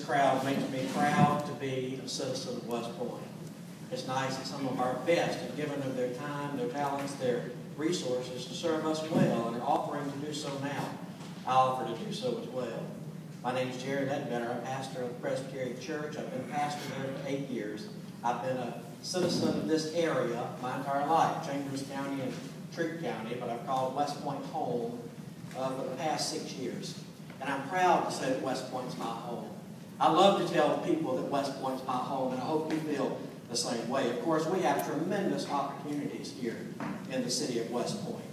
crowd makes me proud to be a citizen of West Point. It's nice that some of our best have given of their time, their talents, their resources to serve us well, and are offering to do so now. I offer to do so as well. My name is Ledbetter. I'm pastor of the Presbyterian Church. I've been pastor there for 8 years. I've been a citizen of this area my entire life, Chambers County and Treat County, but I've called West Point home for the past 6 years. And I'm proud to say that West Point's my home. I love to tell people that West Point's my home, and I hope you feel the same way. Of course, we have tremendous opportunities here in the city of West Point.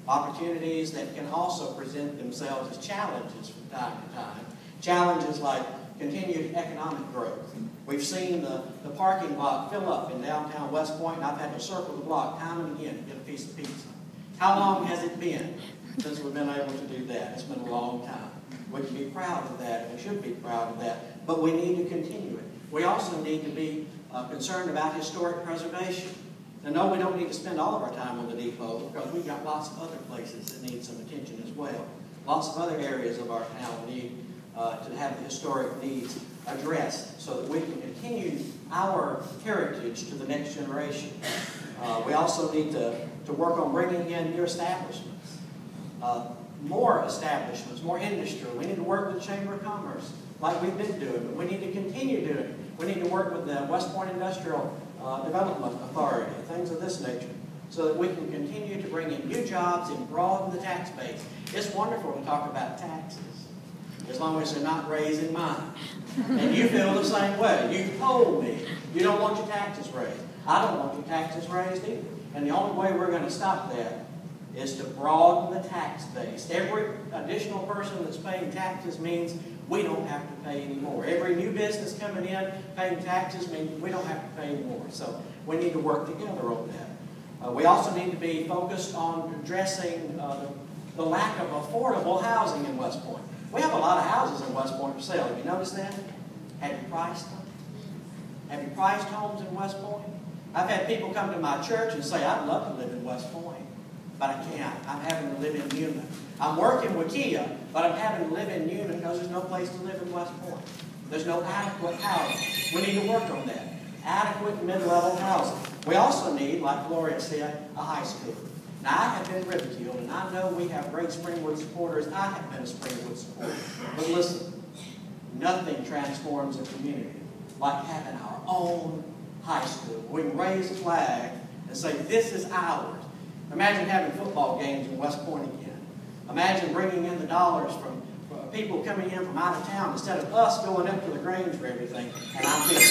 Opportunities that can also present themselves as challenges from time to time. Challenges like continued economic growth. We've seen the parking lot fill up in downtown West Point, and I've had to circle the block time and again to get a piece of pizza. How long has it been since we've been able to do that? It's been a long time. We can be proud of that, and we should be proud of that, but we need to continue it. We also need to be concerned about historic preservation. And no, we don't need to spend all of our time on the depot, because we've got lots of other places that need some attention as well. Lots of other areas of our town need to have the historic needs addressed so that we can continue our heritage to the next generation. We also need to work on bringing in new establishments, more industry. We need to work with the Chamber of Commerce like we've been doing, but we need to continue doing it. We need to work with the West Point Industrial Development Authority, things of this nature, so that we can continue to bring in new jobs and broaden the tax base. It's wonderful to talk about taxes, as long as they're not raising mine. And you feel the same way. You told me you don't want your taxes raised. I don't want your taxes raised either. And the only way we're going to stop that is to broaden the tax base. Every additional person that's paying taxes means we don't have to pay anymore. Every new business coming in paying taxes means we don't have to pay anymore. So we need to work together on that. We also need to be focused on addressing the lack of affordable housing in West Point. We have a lot of houses in West Point for sale. Have you noticed that? Have you priced them? Have you priced homes in West Point? I've had people come to my church and say, I'd love to live in West Point, but I can't. I'm having to live in Newman. I'm working with Kia, but I'm having to live in Newman because there's no place to live in West Point. There's no adequate housing. We need to work on that. Adequate mid-level housing. We also need, like Gloria said, a high school. Now, I have been ridiculed, and I know we have great Springwood supporters. I have been a Springwood supporter. But listen, nothing transforms a community like having our own high school. We can raise a flag and say, this is ours. Imagine having football games in West Point again. Imagine bringing in the dollars from people coming in from out of town instead of us going up to the Grange for everything. And I'm being